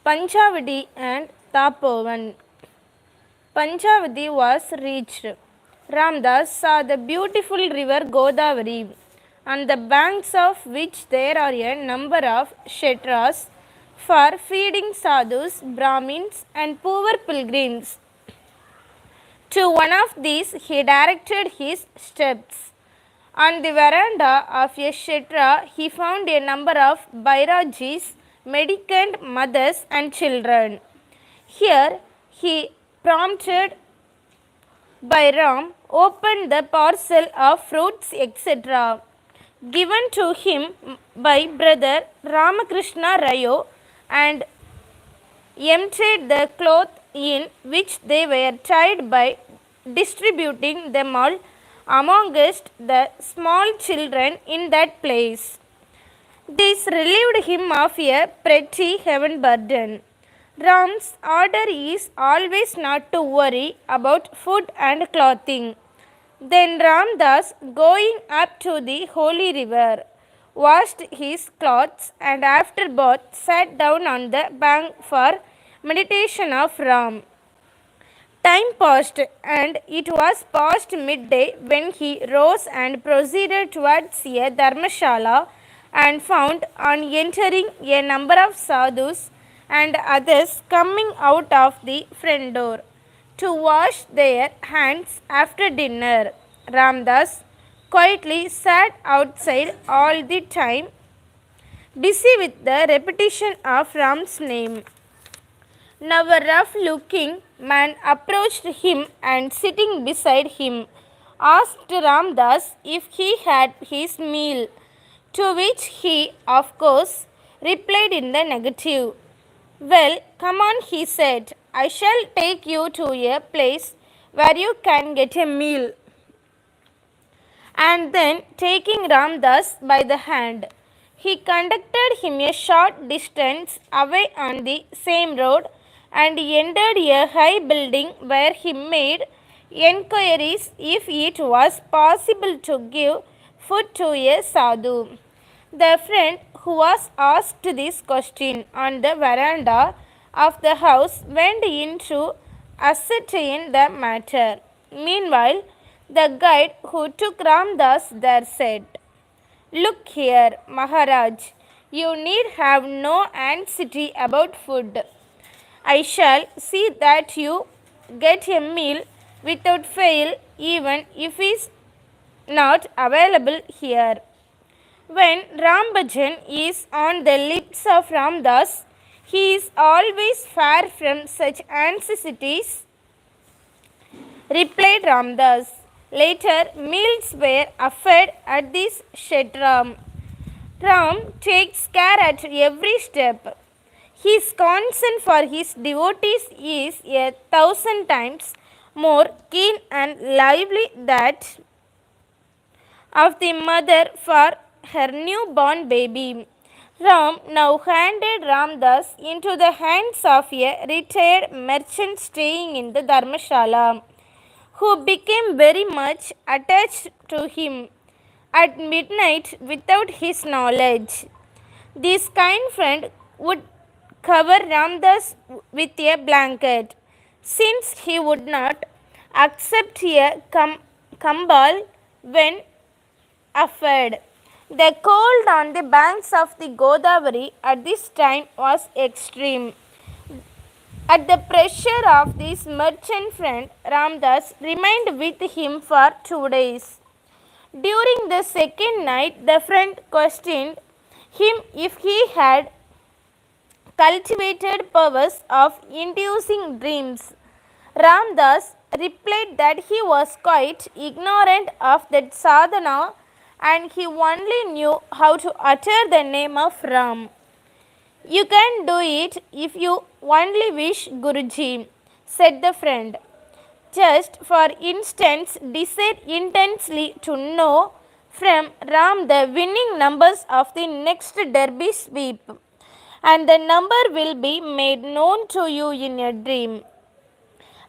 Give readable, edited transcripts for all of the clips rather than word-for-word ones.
Panchavati and Tapovan. Panchavati was reached. Ramdas saw the beautiful river Godavari, on the banks of which there are a number of shetras for feeding sadhus, Brahmins, and poor pilgrims. To one of these he directed his steps. On the veranda of a shetra, he found a number of Bairajis, mendicant mothers and children. Here he, prompted by Ram, opened the parcel of fruits, etc., given to him by brother Ramakrishna Rayo, and emptied the cloth in which they were tied by distributing them all amongst the small children in that place. This relieved him of a pretty heavy burden. Ram's order is always not to worry about food and clothing. Then Ramdas, going up to the holy river, washed his clothes and after bath sat down on the bank for meditation of Ram. Time passed and it was past midday when he rose and proceeded towards a dharmashala and found on entering a number of sadhus and others coming out of the front door to wash their hands after dinner. Ramdas quietly sat outside all the time, busy with the repetition of Ram's name. Now a rough-looking man approached him and sitting beside him asked Ramdas if he had his meal, to which he, of course, replied in the negative. Well, come on, he said, I shall take you to a place where you can get a meal. And then, taking Ramdas by the hand, he conducted him a short distance away on the same road and entered a high building where he made enquiries if it was possible to give food to a sadhu. The friend who was asked this question on the veranda of the house went in to ascertain the matter. Meanwhile, the guide who took Ramdas there said, Look here, Maharaj, you need have no anxiety about food. I shall see that you get a meal without fail, even if it is not available here. When Rambhajan is on the lips of Ramdas, he is always far from such anxieties, replied Ramdas. Later, meals were offered at this shetram. Ram takes care at every step. His concern for his devotees is 1,000 times more keen and lively that of the mother for her newborn baby. Ram now handed Ramdas into the hands of a retired merchant staying in the dharmashala, who became very much attached to him at midnight without his knowledge. This kind friend would cover Ramdas with a blanket, since he would not accept a kambal when offered. The cold on the banks of the Godavari at this time was extreme. At the pressure of this merchant friend, Ramdas remained with him for 2 days. During the second night, the friend questioned him if he had cultivated powers of inducing dreams. Ramdas replied that he was quite ignorant of that sadhana and he only knew how to utter the name of Ram. You can do it if you only wish, Guruji, said the friend. Just for instance, desire intensely to know from Ram the winning numbers of the next derby sweep, and the number will be made known to you in a dream.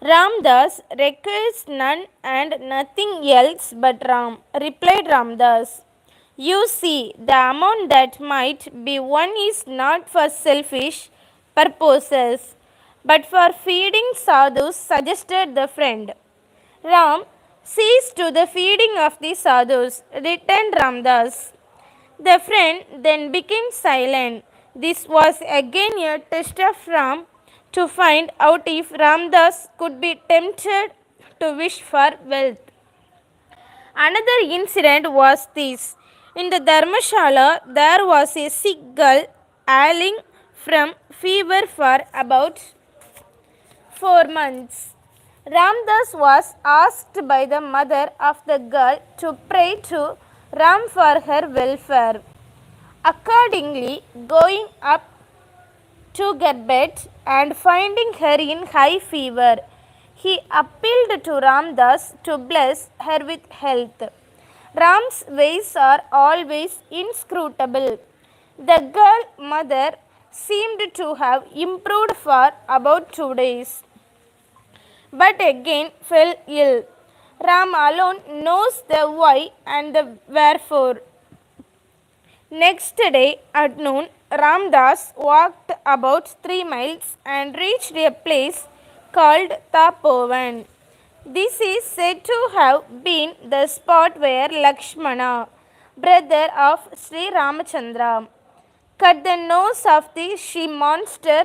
Ramdas requires none and nothing else but Ram, replied Ramdas. You see, the amount that might be won is not for selfish purposes, but for feeding sadhus, suggested the friend. Ram, sees to the feeding of the sadhus, returned Ramdas. The friend then became silent. This was again a test of Ram to find out if Ramdas could be tempted to wish for wealth. Another incident was this. In the Dharmashala, there was a sick girl ailing from fever for about 4 months. Ramdas was asked by the mother of the girl to pray to Ram for her welfare. Accordingly, going up to her bed and finding her in high fever, he appealed to Ramdas to bless her with health. Ram's ways are always inscrutable. The girl mother seemed to have improved for about 2 days, but again fell ill. Ram alone knows the why and the wherefore. Next day at noon, Ramdas walked about 3 miles and reached a place called Tapovan. This is said to have been the spot where Lakshmana, brother of Sri Ramachandra, cut the nose of the she monster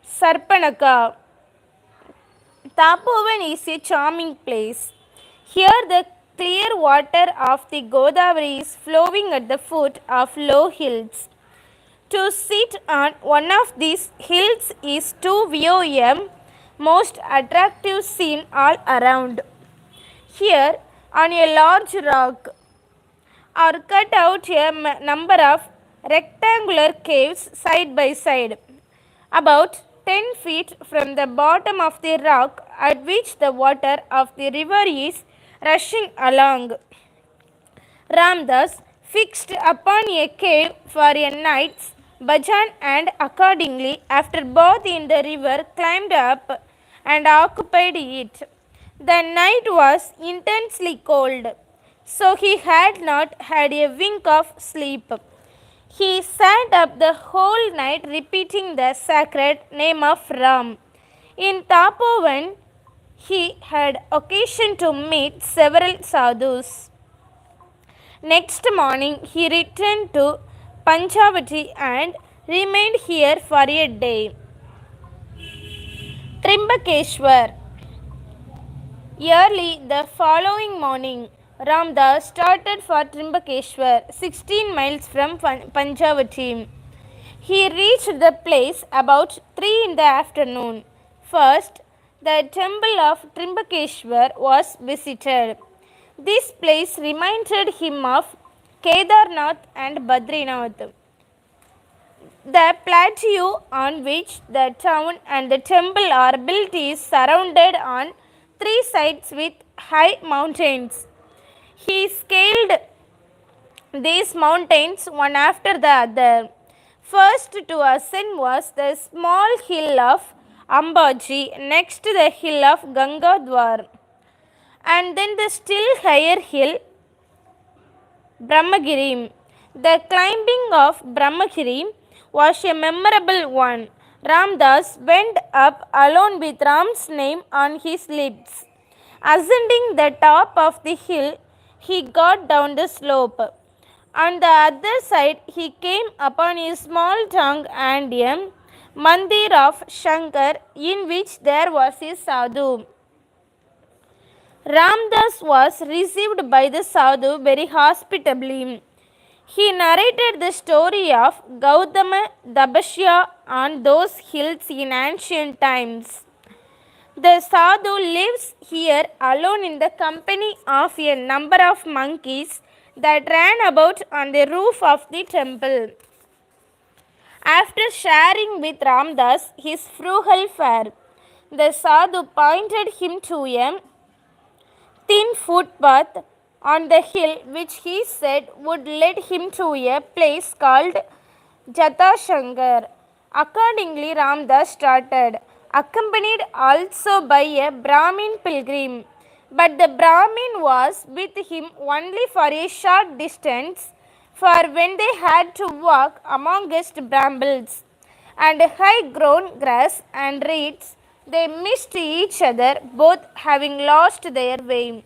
Sarpanaka. Tapovan is a charming place. Here the clear water of the Godavari is flowing at the foot of low hills. To sit on one of these hills is to view a most attractive scene all around. Here, on a large rock, are cut out a number of rectangular caves side by side, about 10 feet from the bottom of the rock at which the water of the river is rushing along. Ramdas fixed upon a cave for a night's bhajan and accordingly, after bath in the river, climbed up and occupied it. The night was intensely cold, so he had not had a wink of sleep. He sat up the whole night repeating the sacred name of Ram. In Tapovan, he had occasion to meet several sadhus. Next morning, he returned to Panchavati and remained here for a day. Trimbakeshwar. Early the following morning, Ramdas started for Trimbakeshwar, 16 miles from Panchavati. He reached the place about 3 in the afternoon. First, the temple of Trimbakeshwar was visited. This place reminded him of Kedarnath and Badrinath. The plateau on which the town and the temple are built is surrounded on 3 sides with high mountains. He scaled these mountains one after the other. First to ascend was the small hill of Ambaji, next the hill of Gangadwar, and then the still higher hill Brahmachiri. The climbing of Brahmachiri was a memorable one. Ramdas went up alone with Ram's name on his lips. Ascending the top of the hill, he got down the slope. On the other side, he came upon a small tongue and a mandir of Shankar in which there was a sadhu. Ramdas was received by the sadhu very hospitably. He narrated the story of Gautama Dabasya on those hills in ancient times. The sadhu lives here alone in the company of a number of monkeys that ran about on the roof of the temple. After sharing with Ramdas his frugal fare, the sadhu pointed him to a thin footpath on the hill which he said would lead him to a place called Jatashankar. Accordingly, Ramdas started, accompanied also by a Brahmin pilgrim. But the Brahmin was with him only for a short distance, for when they had to walk amongst brambles and high-grown grass and reeds, they missed each other, both having lost their way.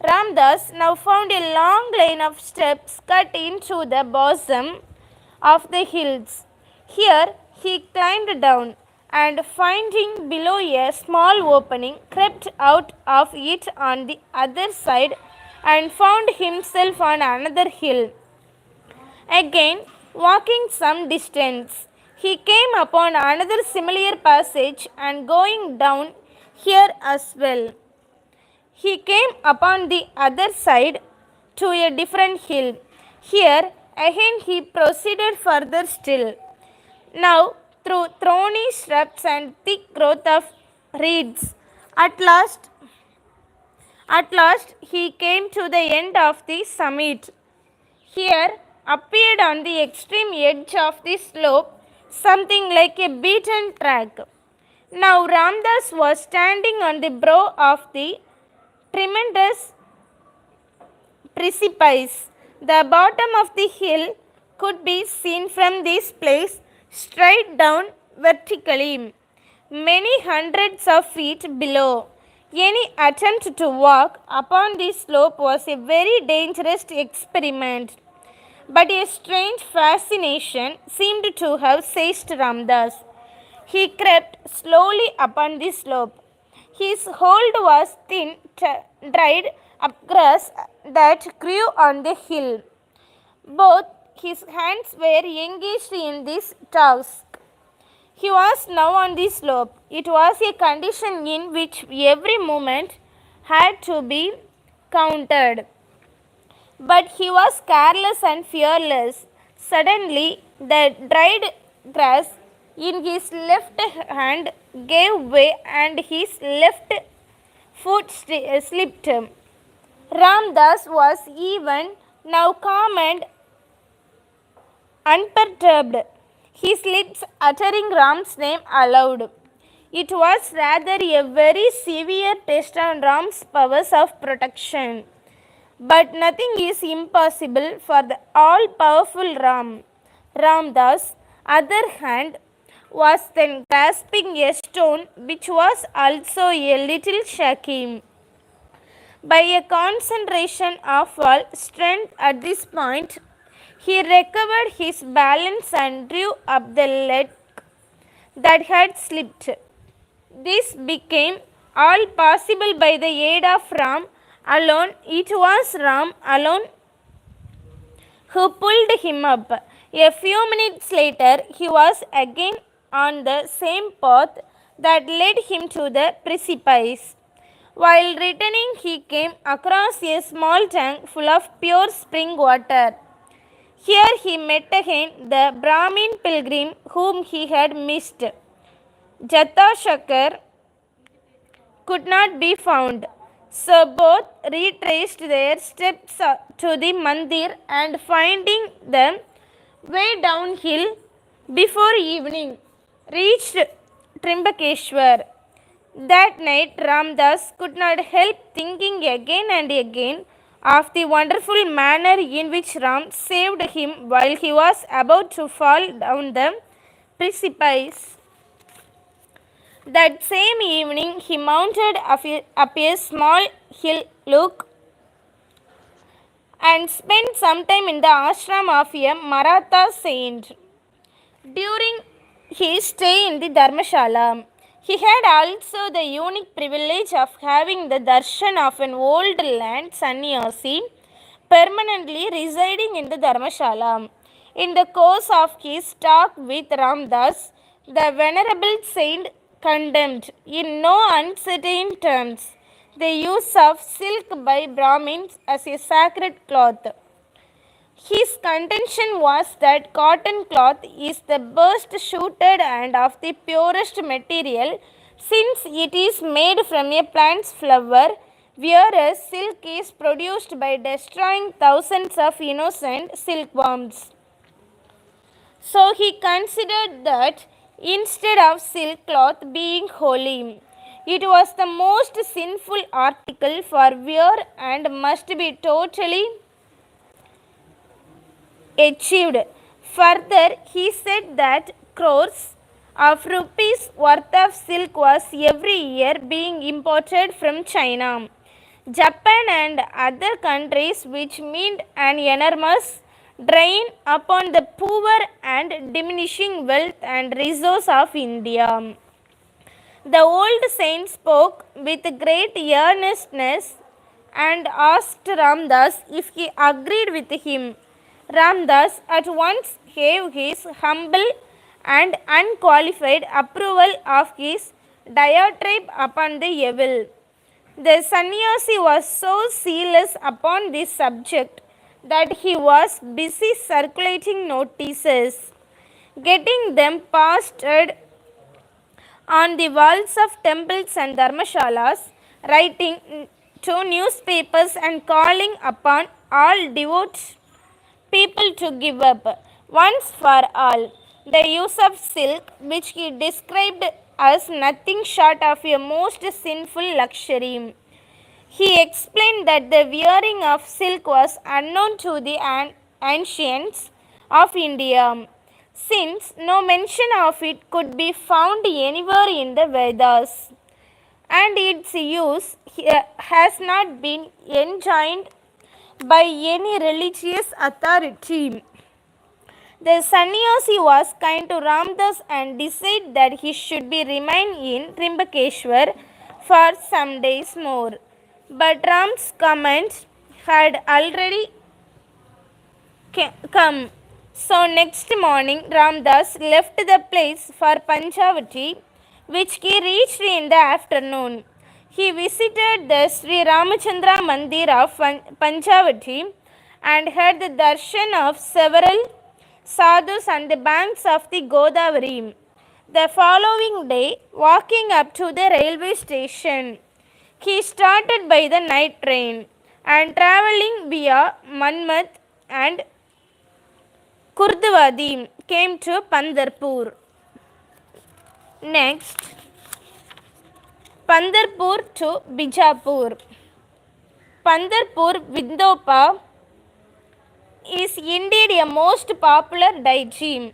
Ramdas now found a long line of steps cut into the bosom of the hills. Here he climbed down, and finding below a small opening, crept out of it on the other side and found himself on another hill. Again, walking some distance, he came upon another similar passage, and going down here as well, he came upon the other side to a different hill. Here again he proceeded further still, now through thorny shrubs and thick growth of reeds. At last he came to the end of the summit. Here appeared on the extreme edge of the slope something like a beaten track. Now Ramdas was standing on the brow of the tremendous precipice. The bottom of the hill could be seen from this place straight down vertically, many hundreds of feet below. Any attempt to walk upon this slope was a very dangerous experiment, but a strange fascination seemed to have seized Ramdas. He crept slowly upon the slope. His hold was thin, dried up grass that grew on the hill. Both his hands were engaged in this task. He was now on the slope. It was a condition in which every movement had to be counted. But he was careless and fearless. Suddenly, the dried grass in his left hand gave way, and his left foot slipped. Ramdas was even now calm and unperturbed, his lips uttering Ram's name aloud. It was rather a very severe test on Ram's powers of protection. But nothing is impossible for the all-powerful Ram. Ramdas' other hand was then grasping a stone which was also a little shaky. By a concentration of all strength at this point, he recovered his balance and drew up the leg that had slipped. This became all possible by the aid of Ram alone. It was Ram alone who pulled him up. A few minutes later, he was again on the same path that led him to the precipice. While returning, he came across a small tank full of pure spring water. Here he met again the Brahmin pilgrim whom he had missed. Jathashakar could not be found, so both retraced their steps to the mandir, and finding the way downhill before evening, reached Trimbakeshwar. That night Ramdas could not help thinking again and again of the wonderful manner in which Ram saved him while he was about to fall down the precipice. That same evening he mounted up a small hillock and spent some time in the ashram of a Maratha saint. During his stay in the Dharmashala, he had also the unique privilege of having the darshan of an old land sannyasi permanently residing in the Dharmashala. In the course of his talk with Ramdas, the venerable saint condemned in no uncertain terms the use of silk by Brahmins as a sacred cloth. His contention was that cotton cloth is the best suited and of the purest material, since it is made from a plant's flower, whereas silk is produced by destroying thousands of innocent silkworms. So he considered that instead of silk cloth being holy, It was the most sinful article for wear and must be totally achieved. Further, he said that crores of rupees worth of silk was every year being imported from China, Japan and other countries, which meant an enormous drain upon the poor and diminishing wealth and resource of India. The old saint spoke with great earnestness and asked Ramadass if he agreed with him. Ramadass at once gave his humble and unqualified approval of his diatribe upon the evil. The sannyasi was so zealous upon this subject that he was busy circulating notices, getting them pasted on the walls of temples and dharmashalas, writing to newspapers and calling upon all devout people to give up once for all the use of silk, which he described as nothing short of a most sinful luxury. He explained that the wearing of silk was unknown to the ancients of India, since no mention of it could be found anywhere in the Vedas, and its use has not been enjoined by any religious authority. The sannyasi was kind to Ramadass and decided that he should be remain in Trimbakeshwar for some days more. But Ram's command had already come. So next morning Ramadass left the place for Panchavati, which he reached in the afternoon. He visited the Sri Ramachandra Mandir of Panchavati and had the darshan of several sadhus on the banks of the Godavari. The following day, walking up to the railway station, he started by the night train and travelling via Manmat and Kurdwadi came to Pandharpur. Next, Pandharpur to Bijapur. Pandharpur Vindopa is indeed a most popular deity.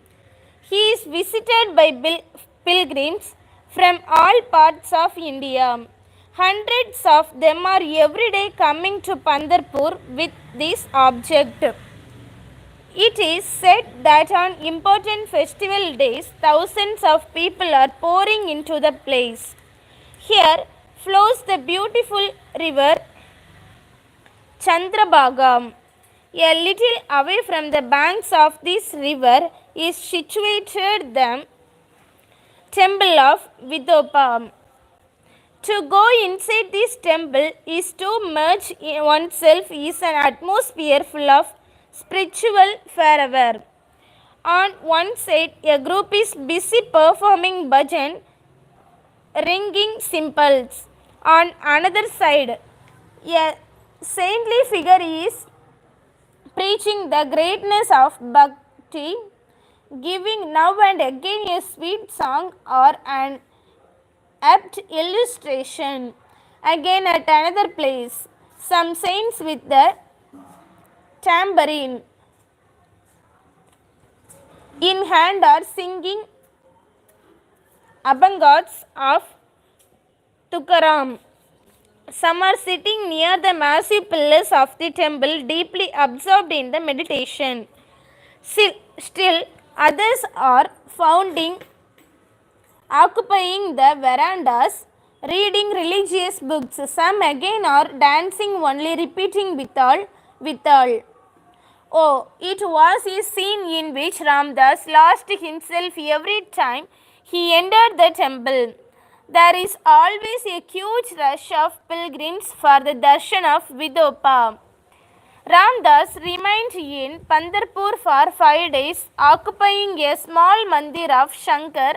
He is visited by pilgrims from all parts of India. Hundreds of them are every day coming to Pandharpur with this object. It is said that on important festival days, thousands of people are pouring into the place. Here flows the beautiful river Chandrabhaga. A little away from the banks of this river is situated the Temple of Vidopa. To go inside this temple is to merge oneself in an atmosphere full of spiritual fervor. On one side, a group is busy performing bhajan, ringing cymbals. On another side, a saintly figure is preaching the greatness of bhakti, giving now and again a sweet song or an apt illustration. Again at another place, some saints with the tambourine in hand are singing abhangas of Tukaram. Some are sitting near the massive pillars of the temple, deeply absorbed in the meditation. Still others are occupying the verandas, reading religious books. Some again are dancing only, repeating Vithal, Vithal. Oh, it was a scene in which Ramadass lost himself every time he entered the temple. There is always a huge rush of pilgrims for the darshan of Vidopa. Ramadass remained in Pandharpur for 5 days, occupying a small mandir of Shankar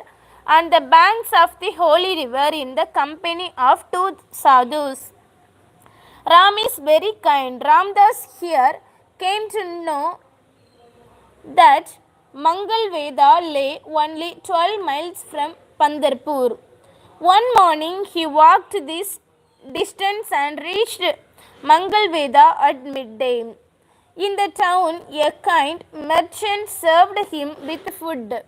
on the banks of the holy river in the company of 2 sadhus. Ram is very kind. Ramadass here came to know that Mangal Veda lay only 12 miles from Pandharpur. One morning he walked this distance and reached Mangalveda at midday. In the town, a kind merchant served him with food.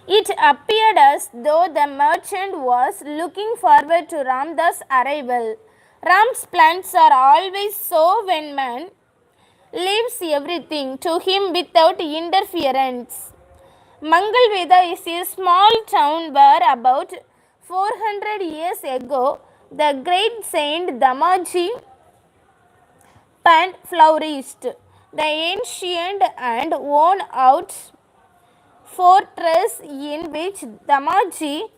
It appeared as though the merchant was looking forward to Ramadass' arrival. Ram's plans are always so when man leaves everything to him without interference. Mangalveda is a small town where about 400 years ago the great saint Damaji plant flourished. The ancient and worn out fortress in which Damaji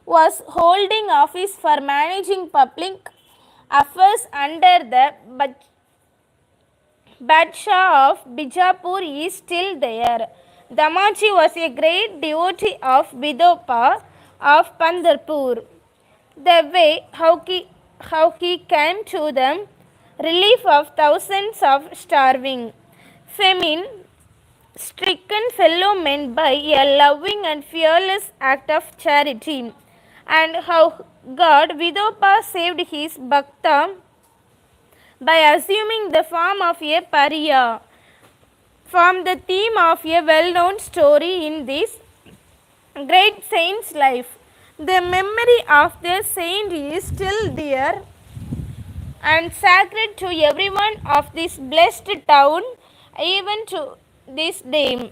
was holding office for managing public affairs under the Badshah of Bijapur is still there. Damaji was a great devotee of Vidopa of Pandharpur. The way how he came to the relief of thousands of starving, famine stricken fellow men by a loving and fearless act of charity, and how God Vidopa saved his Bhakta by assuming the form of a pariah, form the theme of a well-known story in this great saint's life. The memory of the saint is still dear and sacred to everyone of this blessed town, even to this day.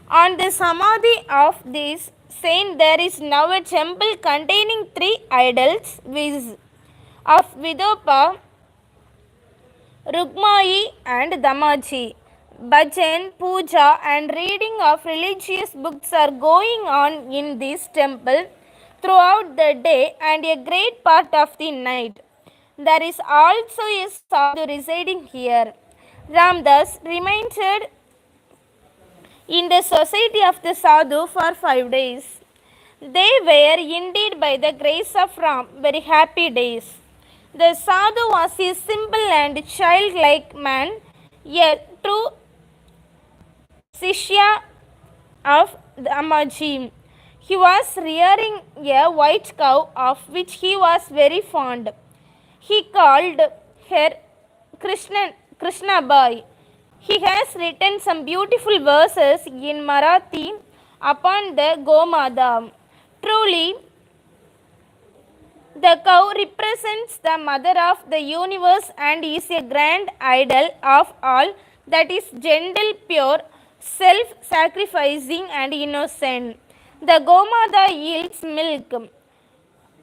On the samadhi of this saint there is now a temple containing 3 idols of Vidopa, Rukmayi and Damaji. Bhajan, puja and reading of religious books are going on in this temple throughout the day and a great part of the night. There is also a sadhu residing here. Ramadass remained in the society of the sadhu for 5 days. They were indeed, by the grace of Ram, very happy days. The sadhu was a simple and childlike man, a true Shishya of Damaji. He was rearing a white cow of which he was very fond. He called her Krishna Bai. He has written some beautiful verses in Marathi upon the Gomada. Truly, the cow represents the mother of the universe and is a grand idol of all that is gentle, pure, self-sacrificing and innocent. The Gomada yields milk,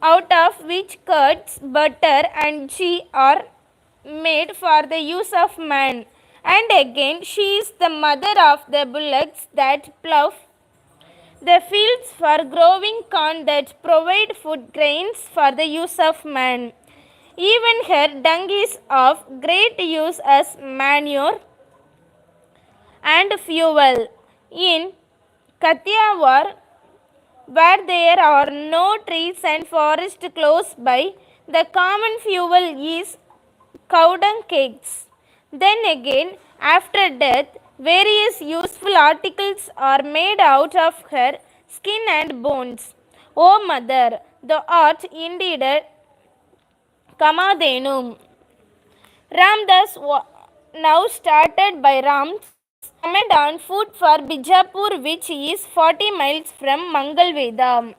out of which curds, butter and ghee are made for the use of man. And again, she is the mother of the bullocks that plough the fields for growing corn that provide food grains for the use of man. Even her dung is of great use as manure and fuel. In Kathiawar, where there are no trees and forest close by, the common fuel is cow dung cakes. Then again, after death, various useful articles are made out of her skin and bones. O mother, thou art indeed Kamadenum. Ramadass now started by Ram's command on foot for Bijapur, which is 40 miles from Mangalveda.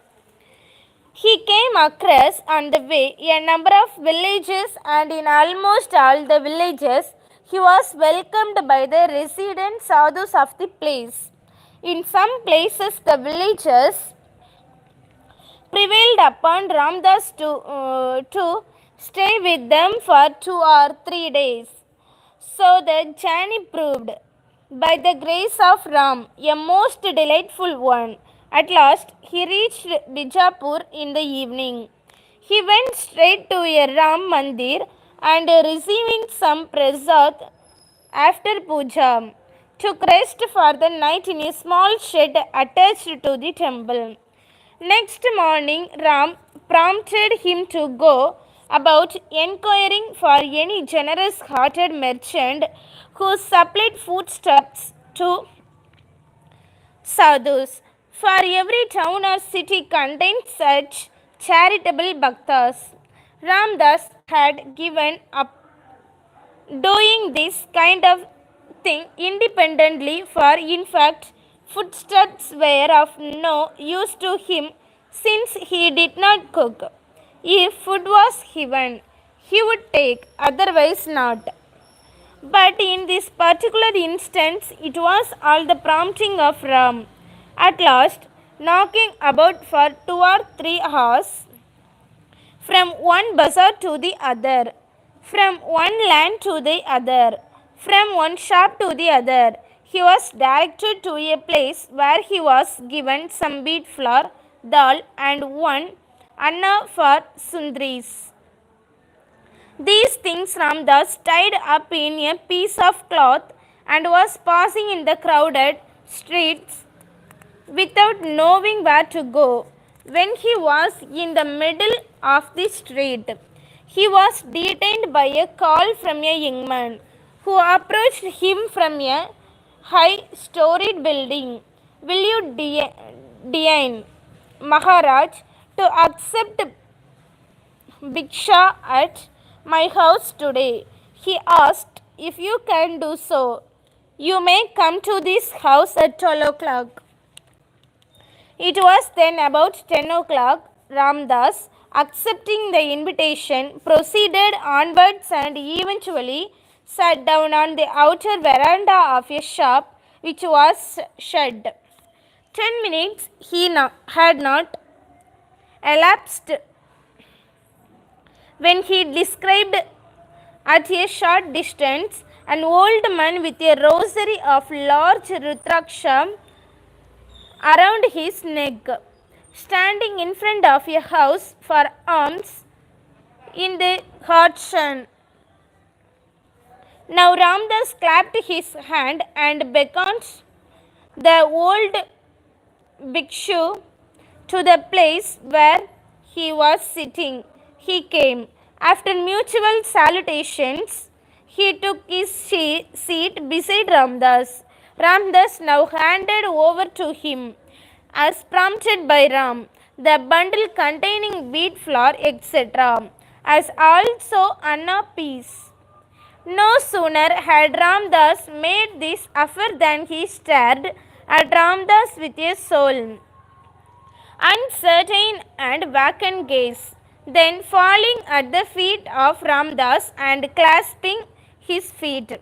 He came across on the way a number of villages, and in almost all the villages he was welcomed by the resident sadhus of the place. In some places the villagers prevailed upon Ramadass to stay with them for 2 or 3 days. So the journey proved, by the grace of Ram, a most delightful one. At last he reached Bijapur in the evening. He went straight to a Ram Mandir and, receiving some prasad after puja, took rest for the night in a small shed attached to the temple. Next morning Ram prompted him to go about enquiring for any generous-hearted merchant who supplied foodstuffs to sadhus. For every town or city contained such charitable bhaktas. Ramdas had given up doing this kind of thing independently, for in fact foodstuffs were of no use to him since he did not cook. If food was given, he would take, otherwise not. But in this particular instance, it was all the prompting of Ram. At last, knocking about for 2 or 3 hours, from one bazaar to the other, from one land to the other, from one shop to the other, he was directed to a place where he was given some wheat flour, dal, and one anna for sundris. These things Ramdas tied up in a piece of cloth and was passing in the crowded streets without knowing where to go. When he was in the middle of the street, he was detained by a call from a young man who approached him from a high-storied building. Will you deign, Maharaj, to accept Bhiksha at my house today? He asked. If you can do so, you may come to this house at 12 o'clock. It was then about 10 o'clock. Ramdas, accepting the invitation, proceeded onwards and eventually sat down on the outer veranda of a shop which was shut. 10 minutes had not elapsed when he described at a short distance an old man with a rosary of large rudraksha around his neck, standing in front of a house for alms in the hot sun. Now Ramdas clapped his hand and beckoned the old bhikshu to the place where he was sitting. He came. After mutual salutations, he took his seat beside Ramdas. Ramdas now handed over to him, as prompted by Ram, the bundle containing wheat flour, etc., as also anna peas. No sooner had Ramdas made this offer than he stared at Ramdas with a soul, uncertain and vacant gaze. Then falling at the feet of Ramdas and clasping his feet,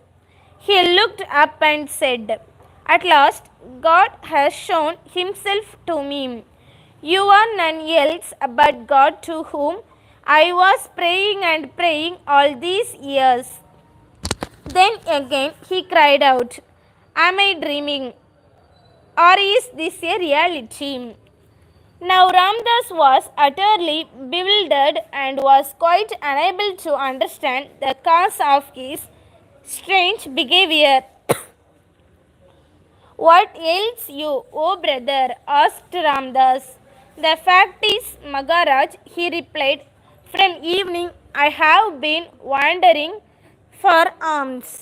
he looked up and said, "At last God has shown himself to me. You are none else but God, to whom I was praying and praying all these years." Then again he cried out, "Am I dreaming, or is this a reality?" Now Ramdas was utterly bewildered and was quite unable to understand the cause of his strange behavior. "What ails you, O brother?" asked Ramdas. "The fact is, Maharaj," he replied, "from evening I have been wandering for alms.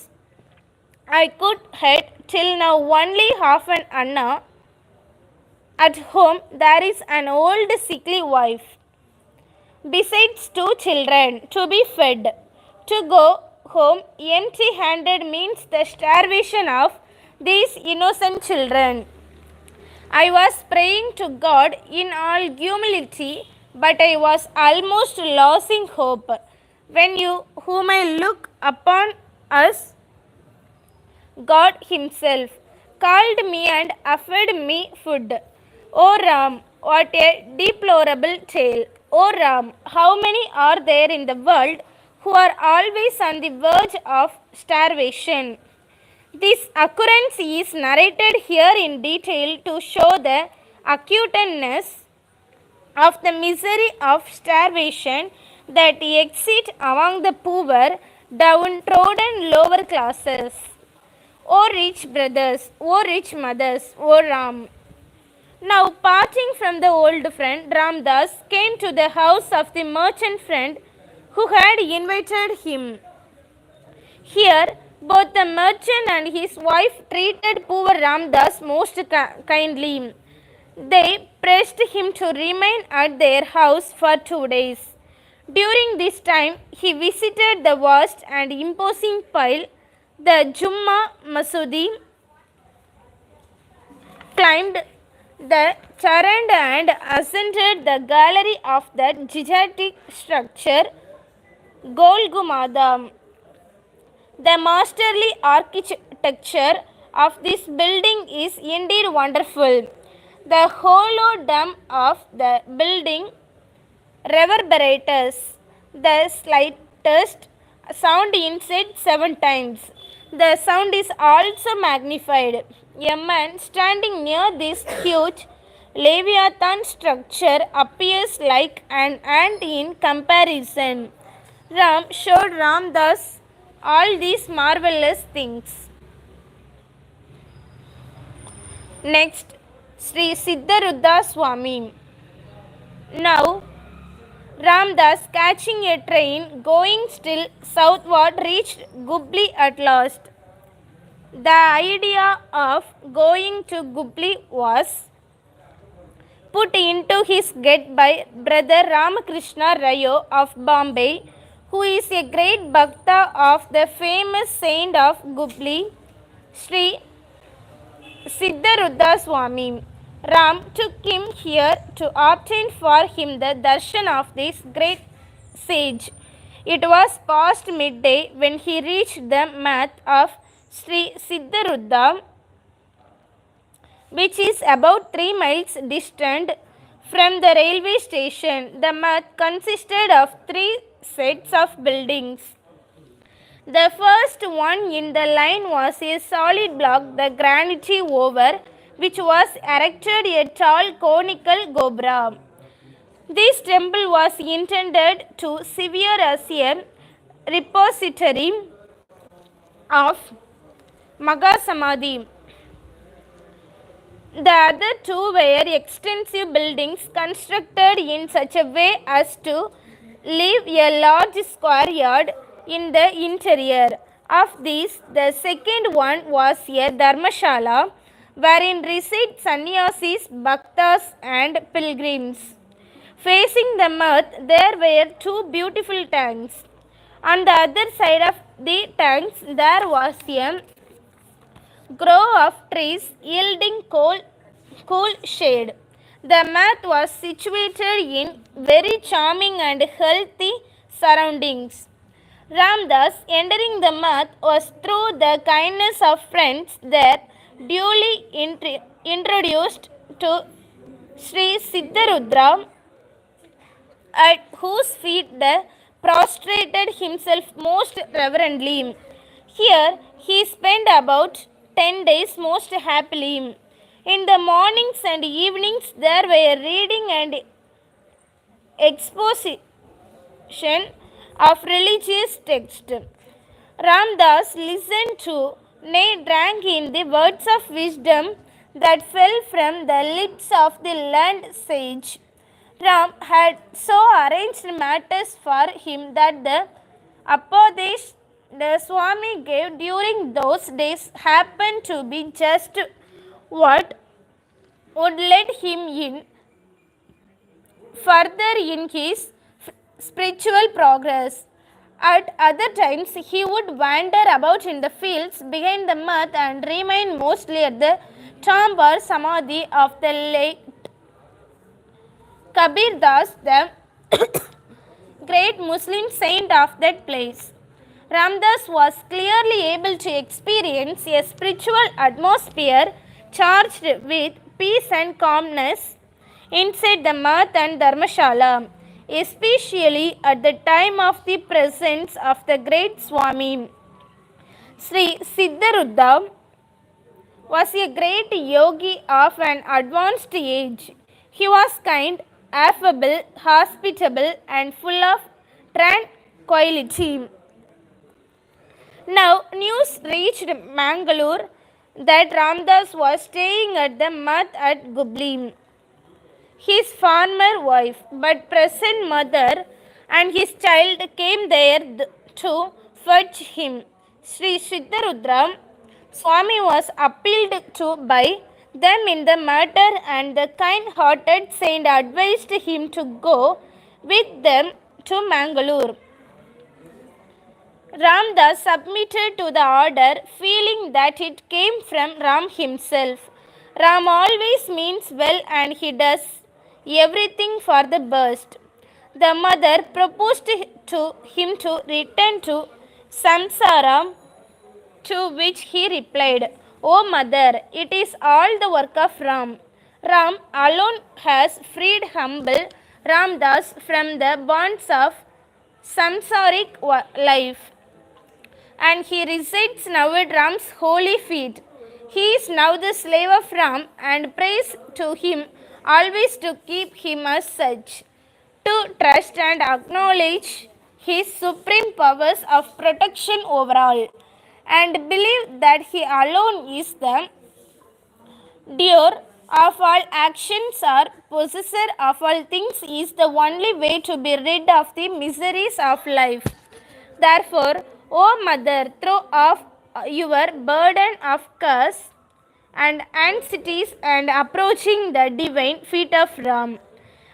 I could had till now only half an anna. At home there is an old sickly wife, besides 2 children to be fed. To go home empty-handed means the starvation of these innocent children. I was praying to God in all humility, but I was almost losing hope, when you, whom I look upon as God himself, called me and offered me food. O Ram, what a deplorable tale! O Ram, how many are there in the world who are always on the verge of starvation?" This occurrence is narrated here in detail to show the acuteness of the misery of starvation that exists among the poor, downtrodden lower classes. O rich brothers, O rich mothers, O Ram! Now, parting from the old friend, Ramdas came to the house of the merchant friend who had invited him. Here, both the merchant and his wife treated poor Ramdas most kindly. They pressed him to remain at their house for 2 days. During this time, he visited the vast and imposing pile, the Jumma Masudi, climbed the Charand and ascended the gallery of that gigantic structure, Golgumada. The masterly architecture of this building is indeed wonderful. The hollow dome of the building reverberates the slightest sound inside 7 times. The sound is also magnified. A man standing near this huge Leviathan structure appears like an ant in comparison. Ram showed Ramdas all these marvelous things. Next, Sri Siddharudha Swamy. Now, Ramdas, catching a train going still southward, reached Gubli at last. The idea of going to Gubli was put into his head by brother Ramakrishna Rayo of Bombay, who is a great bhakta of the famous saint of Gubli, Sri Siddharudha Swamy. Ram took him here to obtain for him the darshan of this great sage. It was past midday when he reached the math of Sri Siddharudha, which is about 3 miles distant from the railway station. The math consisted of 3 sets of buildings. The first one in the line was a solid block, the granite over which was erected a tall conical gobra. This temple was intended to serve as a repository of Mahasamadhi. The other 2 were extensive buildings constructed in such a way as to leave a large square yard in the interior. Of these, the second one was a dharmashala, wherein reside sannyasis, bhaktas and pilgrims. Facing the mouth, there were 2 beautiful tanks. On the other side of the tanks, there was a grove of trees yielding cool shade. The math was situated in very charming and healthy surroundings. Ramdas, entering the math, was through the kindness of friends there duly introduced to Sri Siddharudha, at whose feet the prostrated himself most reverently. Here he spent about 10 days most happily. In the mornings and evenings there were reading and exposition of religious text. Ramdas listened to, nay, drank in the words of wisdom that fell from the lips of the learned sage. Ram had so arranged matters for him that the upadesh the Swami gave during those days happened to be just what would lead him in further in his spiritual progress. At other times, he would wander about in the fields behind the mud and remain mostly at the tomb or samadhi of the late Kabir Das, the great Muslim saint of that place. Ramdas was clearly able to experience a spiritual atmosphere charged with peace and calmness inside the math and dharmashala, especially at the time of the presence of the great Swami. Sri Siddharudha was a great yogi of an advanced age. He was kind, affable, hospitable and full of tranquility. Now news reached Mangalore that Ramdas was staying at the Math at Gubli. His former wife but present mother and his child came there to fetch him. Sri Siddharudha Swami was appealed to by them in the matter, and the kind-hearted saint advised him to go with them to Mangalore. Ramdas submitted to the order, feeling that it came from Ram himself. Ram always means well and he does everything for the best. The mother proposed to him to return to Samsara, to which he replied, "O mother, it is all the work of Ram. Ram alone has freed humble Ramdas from the bonds of samsaric life, and he resides now at Ram's holy feet. He is now the slave of Ram, and prays to him always to keep him as such, to trust and acknowledge his supreme powers of protection over all, and believe that he alone is the doer of all actions or possessor of all things, is the only way to be rid of the miseries of life. Therefore, O Mother, throw off your burden of curse and anxieties and approaching the divine feet of Ram.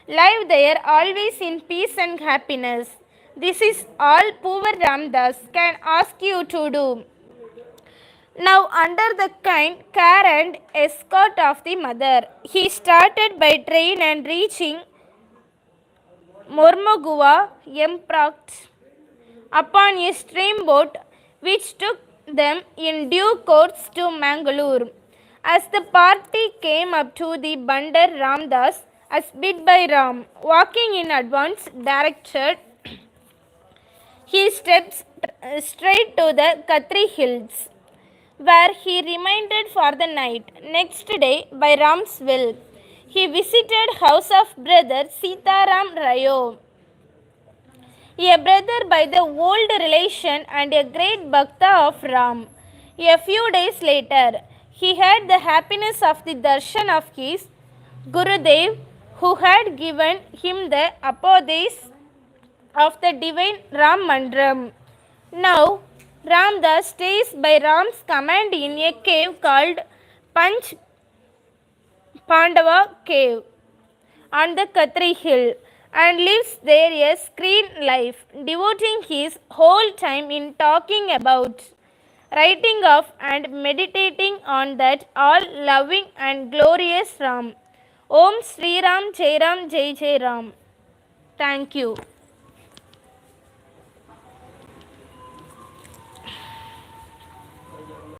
Live there always in peace and happiness. This is all poor Ramdas can ask you to do. Now, under the kind care and escort of the mother, he started by train and reaching Mormogua embarked upon a steamboat which took them in due course to Mangalore. As the party came up to the Bandar, Ramdas, as bid by Ram, walking in advance, directed his steps straight to the Khatri hills, where he remained for the night. Next day, by Ram's will, he visited house of brother Sitaram Rayo, a brother by the old relation and a great Bhakta of Ram. A few days later, he had the happiness of the darshan of his Gurudev, who had given him the apodes of the divine Ram Mandram. Now, Ramdas stays by Ram's command in a cave called Panch Pandava Cave on the Khatri hill, and lives there a serene life, devoting his whole time in talking about, writing of, and meditating on that all-loving and glorious Ram. Om Sri Ram Jai Ram Jai Jai Ram. Thank you.